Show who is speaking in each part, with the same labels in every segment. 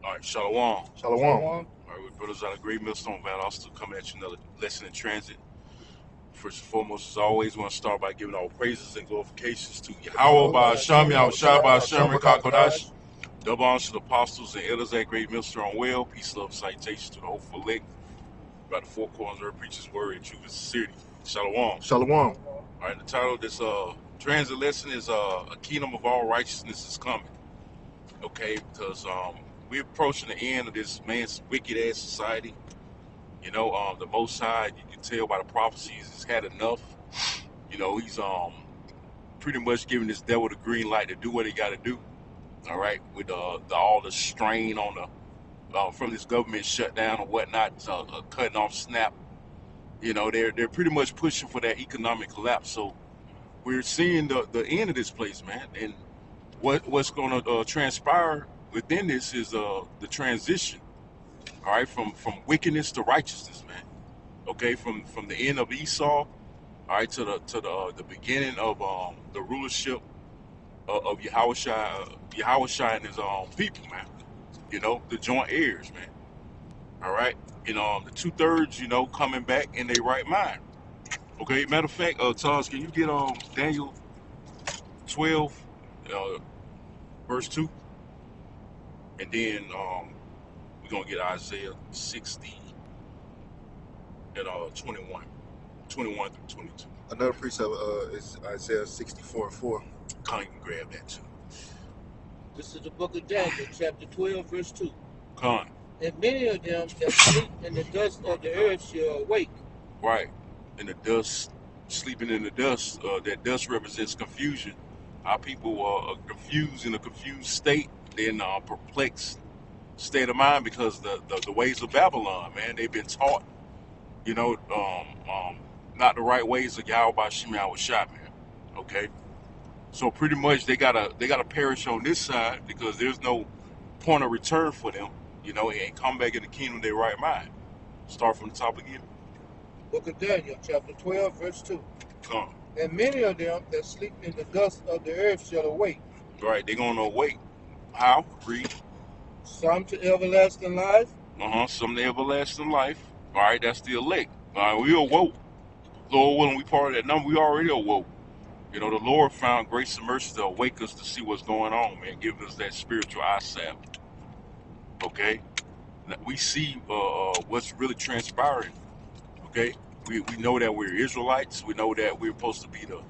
Speaker 1: All right, Shalom.
Speaker 2: Shalom.
Speaker 3: Shalom.
Speaker 1: All right, we brothers out of Great Millstone Valley. Also coming at you another lesson in transit. First and foremost, as always, we want to start by giving all praises and glorifications to Yahweh
Speaker 3: Yahweh
Speaker 1: by
Speaker 3: by
Speaker 1: Hashem,
Speaker 3: Hashem,
Speaker 1: Yahweh
Speaker 3: Yahweh
Speaker 1: Shai
Speaker 3: Shai,
Speaker 1: by
Speaker 3: by
Speaker 1: Hashem,
Speaker 3: Hashem,
Speaker 1: Rekakwadash.
Speaker 3: Rakakadash.
Speaker 1: Double honors to the apostles and elders at Great Millstone Well. Peace, love, salutations to the hopeful elect. By the four corners of earth, preacher's word in truth and sincerity. Shalom. All
Speaker 2: Shalom.
Speaker 1: right, the title of this transit lesson is A Kingdom of All Righteousness is Coming. Okay, because we're approaching the end of this man's wicked ass society. You know, the Most High, you can tell by the prophecies, he's had enough. You know, he's pretty much giving this devil the green light to do what he got to do. All right, with all the strain on the from this government shutdown and whatnot, cutting off SNAP. You know, they're pretty much pushing for that economic collapse. So we're seeing the end of this place, man. And what's going to transpire within this is the transition. All right, from wickedness to righteousness, man. Okay, from the end of Esau, all right, to the beginning of the rulership of Yahushua and his people, man. You know, the joint heirs, man. All right, and the 2/3, you know, coming back in their right mind. Okay, matter of fact, Taz, can you get Daniel 12, verse 2, and then we're gonna get Isaiah 60 and 21 through 22.
Speaker 2: Another precept is Isaiah 64:4.
Speaker 1: Con, you can grab that too.
Speaker 3: This is the book of Daniel, chapter 12, verse 2.
Speaker 1: Con,
Speaker 3: And many of them that sleep in the dust of the earth shall awake.
Speaker 1: right, in the dust, sleeping in the dust. That dust represents confusion. Our people are confused in a confused state. They're in a perplexed state of mind because the ways of Babylon, man, they've been taught, you know, not the right ways of Yahweh Shemiah Shai, man. Okay, so pretty much they gotta perish on this side because there's no point of return for them, you know, and come back in the kingdom of their right mind. Start from the top again.
Speaker 3: Book of Daniel, chapter 12, verse 2.
Speaker 1: Come,
Speaker 3: And many of them that sleep in the dust of the earth shall awake,
Speaker 1: right? They're gonna wait. How? Read.
Speaker 3: some to everlasting life,
Speaker 1: Some to everlasting life. All right, that's the elect. All right, we awoke. Lord willing, we part of that number. We already awoke. You know, the Lord found grace and mercy to awake us to see what's going on, man. Give us that spiritual eyesight. Okay, we see what's really transpiring. Okay, we know that we're Israelites. We know that we're supposed to be the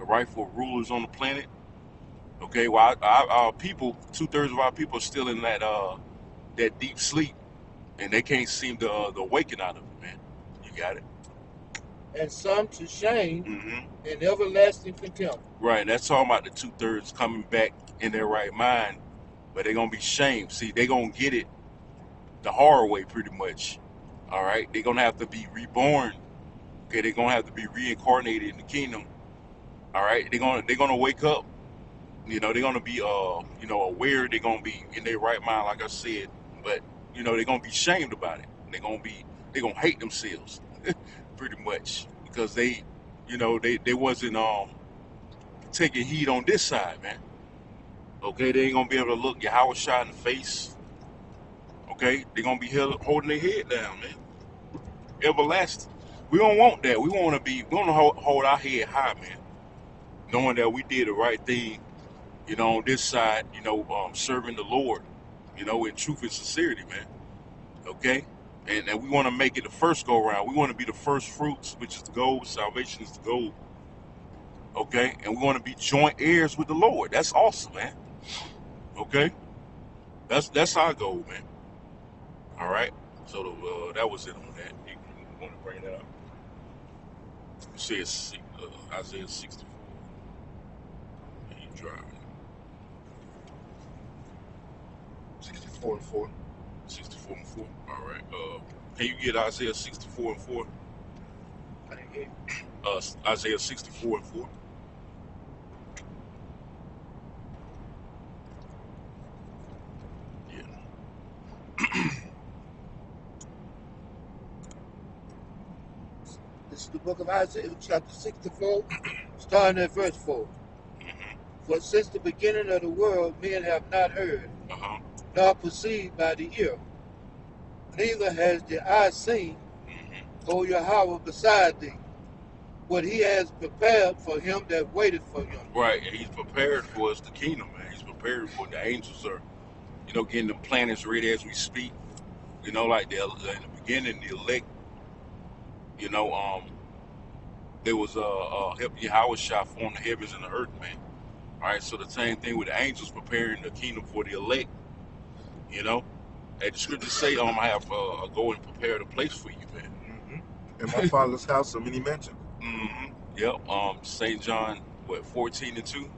Speaker 1: rightful rulers on the planet. Okay, well, our people, 2/3 of our people are still in that deep sleep, and they can't seem to awaken out of it, man. You got it.
Speaker 3: and some to shame
Speaker 1: Mm-hmm.
Speaker 3: and everlasting contempt.
Speaker 1: Right, and that's talking about the 2/3 coming back in their right mind, but they're gonna be shamed. See, they're gonna get it the hard way, pretty much. All right, they're gonna have to be reborn. Okay, they're gonna have to be reincarnated in the kingdom. All right, they're gonna wake up. You know, they're gonna be you know, aware. They're gonna be in their right mind, like I said. But you know, they're gonna be shamed about it. They're gonna hate themselves, pretty much, because you know, they wasn't taking heed on this side, man. Okay, they ain't gonna be able to look Yahweh Shai in the face. Okay, they're gonna be holding their head down, man. Everlasting. We don't want that. We want to hold our head high, man, knowing that we did the right thing. You know, on this side, you know, serving the Lord, you know, in truth and sincerity, man. Okay, and we want to make it the first go around. We want to be the first fruits, which is the goal. Salvation is the goal. Okay, and we want to be joint heirs with the Lord. That's awesome, man. Okay, that's our goal, man. All right. So that was it on that. You want to bring that up? It says Isaiah 64. And you driving
Speaker 2: 64:4.
Speaker 1: 64 and 4. All right. Can you get Isaiah 64 and 4? Isaiah 64 and 4. Yeah.
Speaker 3: This is the book of Isaiah, chapter 64, starting at verse 4.
Speaker 1: Mm-hmm.
Speaker 3: For since the beginning of the world, men have not heard,
Speaker 1: Uh-huh.
Speaker 3: nor perceived by the ear, neither has the eye seen,
Speaker 1: Hmm.
Speaker 3: O Yahweh beside thee, what he has prepared for him that waiteth for him.
Speaker 1: Right, and he's prepared for us the kingdom, man. He's prepared for the angels are, getting the planets ready as we speak. Like in the beginning, the elect, you know, um, there was Yahweh shot formed the heavens and the earth, man. All right, so the same thing with the angels preparing the kingdom for the elect, you know. And the scriptures say, I have go and prepare the place for you, man.
Speaker 2: In my father's house are many mansions.
Speaker 1: Yep. St. John, 14:2.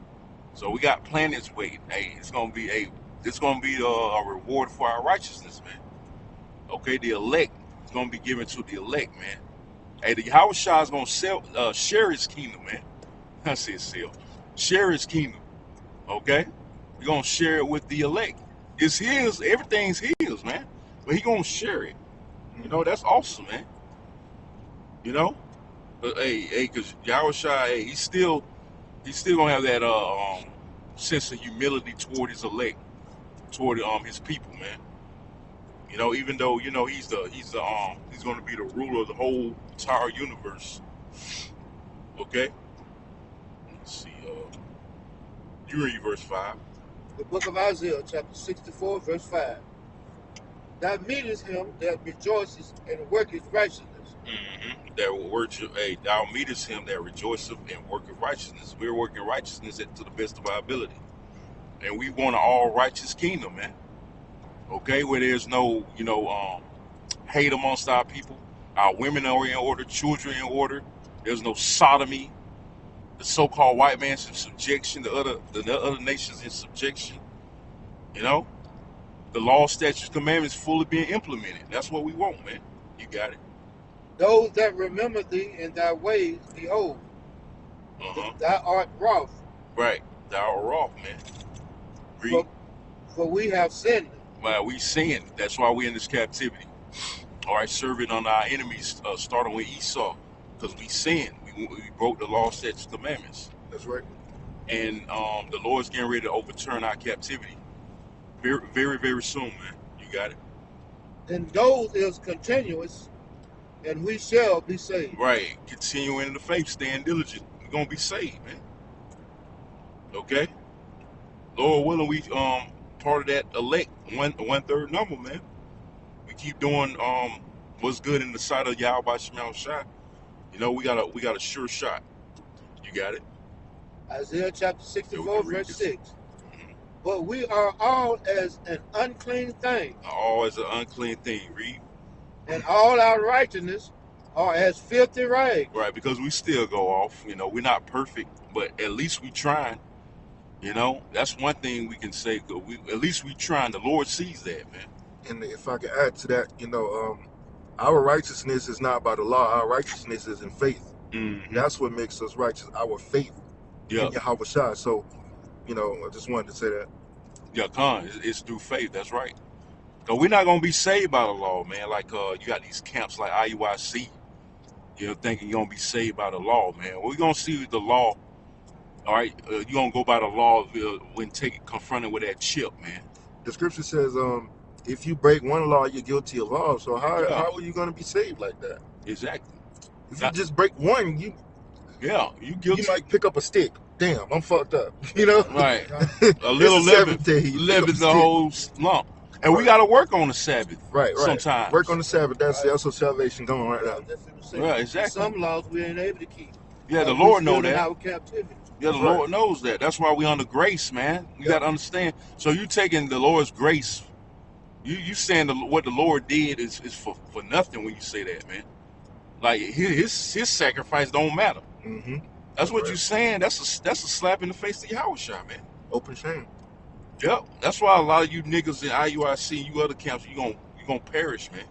Speaker 1: So we got planets waiting. Hey, it's gonna be a reward for our righteousness, man. Okay, the elect is gonna be given to the elect, man. Hey, the Yahweh Shah is gonna share his kingdom, man. I said sell. Share his kingdom. Okay? We're gonna share it with the elect. It's his, everything's his, man. But he gonna share it. That's awesome, man. But cause Yahweh Shah, he's still gonna have that sense of humility toward his elect, toward his people, man. Even though he's gonna be the ruler of the whole entire universe. Okay? Let's see, you read verse 5.
Speaker 3: The book of Isaiah, chapter 64, verse 5. Thou meetest him that rejoices and worketh righteousness.
Speaker 1: Thou meetest him that rejoiceth and worketh righteousness. We're working righteousness to the best of our ability. And we want an all righteous kingdom, man. Okay, where there's no, hate amongst our people. Our women are in order, children in order. There's no sodomy. The so-called white man's in subjection, the other nations in subjection. The law, statutes, commandments fully being implemented. That's what we want, man. You got it.
Speaker 3: Those that remember thee in thy ways, behold, thou art wroth.
Speaker 1: Right, thou art wroth, man. Read.
Speaker 3: For we have sinned.
Speaker 1: Well, we sinned. That's why we're in this captivity. All right, serving on our enemies, starting with Esau, because we sinned. We broke the law, statutes, commandments.
Speaker 2: That's right.
Speaker 1: And the Lord's getting ready to overturn our captivity. Very, very, very soon, man. You got it.
Speaker 3: And those is continuous, and we shall be saved.
Speaker 1: Right. Continuing in the faith, staying diligent. We're gonna be saved, man. Okay? Lord willing, we part of that elect, one third number, man. We keep doing what's good in the sight of Yahweh Shema Shai. We got a sure shot. You got it?
Speaker 3: Isaiah chapter 64, verse 6. But we are all as an unclean thing.
Speaker 1: All as an unclean thing. Read.
Speaker 3: And all our righteousness are as filthy rags.
Speaker 1: Right, because we still go off. We're not perfect, but at least we trying. That's one thing we can say. At least we trying. The Lord sees that, man.
Speaker 2: And if I could add to that, our righteousness is not by the law. Our righteousness is in faith.
Speaker 1: Mm-hmm.
Speaker 2: That's what makes us righteous. Our faith in Yahweh Shai. So, I just wanted to say that.
Speaker 1: Yeah, it's through faith. That's right. So we're not gonna be saved by the law, man. Like you got these camps like IUIC. Thinking you're gonna be saved by the law, man. We're gonna see the law. All right, you're gonna go by the law when confronted with that chip, man.
Speaker 2: The scripture says, if you break one law, you're guilty of all. So how are you gonna be saved like that?
Speaker 1: Exactly.
Speaker 2: If you just break one, you
Speaker 1: guilty.
Speaker 2: You might pick up a stick. Damn, I'm fucked up.
Speaker 1: Right. A little leaven the whole lump. And we got to work on the Sabbath.
Speaker 2: Right.
Speaker 1: Sometimes.
Speaker 2: Work on the Sabbath. That's also salvation going right now.
Speaker 1: Right, exactly.
Speaker 3: Some laws we ain't able to keep.
Speaker 1: Yeah, the Lord knows that.
Speaker 3: Our captivity.
Speaker 1: Yeah, the Lord knows that. That's why we under grace, man. You got to understand. So you taking the Lord's grace. You saying what the Lord did is for nothing when you say that, man. Like his sacrifice don't matter.
Speaker 2: Mm-hmm.
Speaker 1: That's what you're saying. That's a slap in the face to Yahweh Shai, man.
Speaker 2: Open shame.
Speaker 1: Yep. That's why a lot of you niggas in IUIC and you other camps, you gonna perish, man.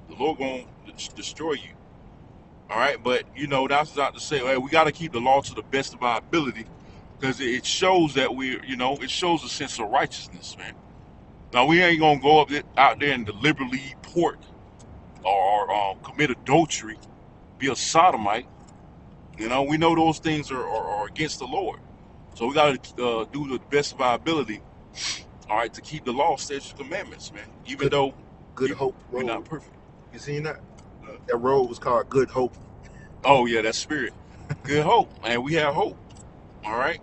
Speaker 1: The Lord gonna destroy you. All right, but that's not to say, hey, we got to keep the law to the best of our ability, because it shows that it shows a sense of righteousness, man. Now we ain't gonna go out there and deliberately eat pork or commit adultery, be a sodomite. We know those things are against the Lord. So we got to do the best of our ability, all right, to keep the law, statutes, commandments, man. Even
Speaker 2: Good
Speaker 1: though
Speaker 2: Good
Speaker 1: you,
Speaker 2: Hope
Speaker 1: we're not
Speaker 2: Road.
Speaker 1: perfect.
Speaker 2: You seen that?
Speaker 1: Uh,
Speaker 2: That road was called Good Hope.
Speaker 1: oh yeah, that's spirit. Good hope, man. We have hope. All right.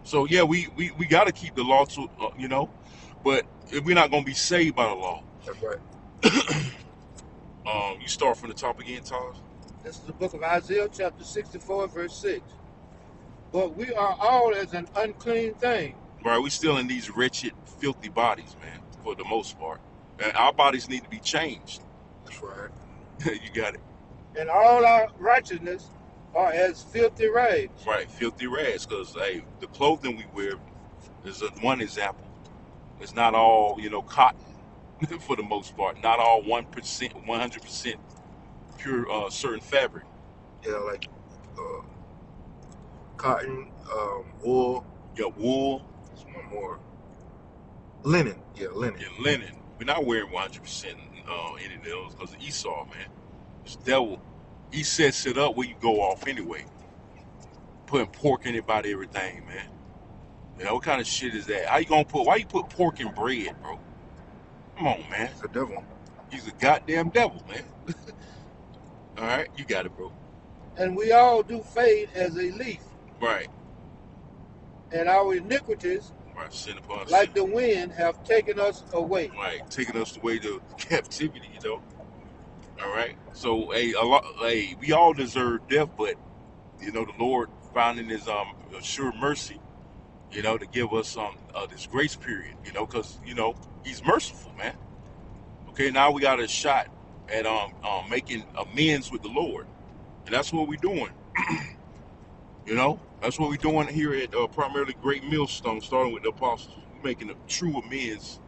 Speaker 1: So yeah, we got to keep the law to but if we're not gonna be saved by the law.
Speaker 2: That's right.
Speaker 1: You start from the top again, Taj.
Speaker 3: This is the book of Isaiah, chapter 64, verse 6. But we are all as an unclean thing,
Speaker 1: Right, we still in these wretched, filthy bodies, man, for the most part. And our bodies need to be changed.
Speaker 2: That's right.
Speaker 1: You got it.
Speaker 3: and all our righteousness are as filthy rags.
Speaker 1: Right, filthy rags, because hey, the clothing we wear is one example. It's not all, cotton for the most part. Not all 1%, 100% pure certain fabric.
Speaker 2: Yeah, like uh, cotton, wool.
Speaker 1: You got wool
Speaker 2: There's one more. Linen. Yeah, linen.
Speaker 1: and linen. We're not wearing 100% any of those because of Esau, man. This devil, he sets it up where you go off anyway. Putting pork in about everything, man. What kind of shit is that? Why you put pork in bread, bro? Come on, man.
Speaker 2: It's the devil.
Speaker 1: He's a goddamn devil, man. All right, you got it, bro.
Speaker 3: And we all do fade as a leaf,
Speaker 1: Right,
Speaker 3: and our iniquities,
Speaker 1: right. Sin upon
Speaker 3: like
Speaker 1: sin.
Speaker 3: the wind, have taken us away.
Speaker 1: Right, taking us away to captivity, All right. So, we all deserve death, but the Lord found in His sure mercy, to give us this grace period, because He's merciful, man. Okay, now we got a shot at making amends with the Lord, and that's what we're doing. That's what we're doing here at primarily Great Millstone, starting with the apostles. We're making a true amends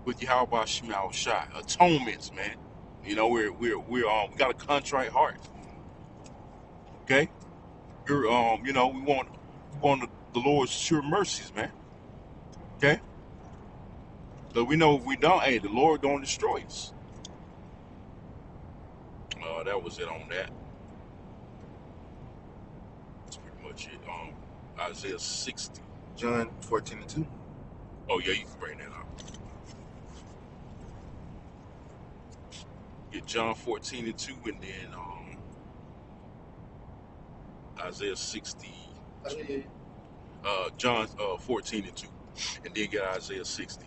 Speaker 1: with Yahweh Shema Shai, atonements, man. We got a contrite heart. Okay, we want the Lord's sure mercies, man. Okay, so we know if we don't, hey, the Lord gonna destroy us. That was it on that. That's pretty much it. Isaiah 60.
Speaker 2: John 14:2.
Speaker 1: Oh yeah, you can bring that up. Get John 14:2, and then Isaiah 60. John 14:2, and then get Isaiah 60.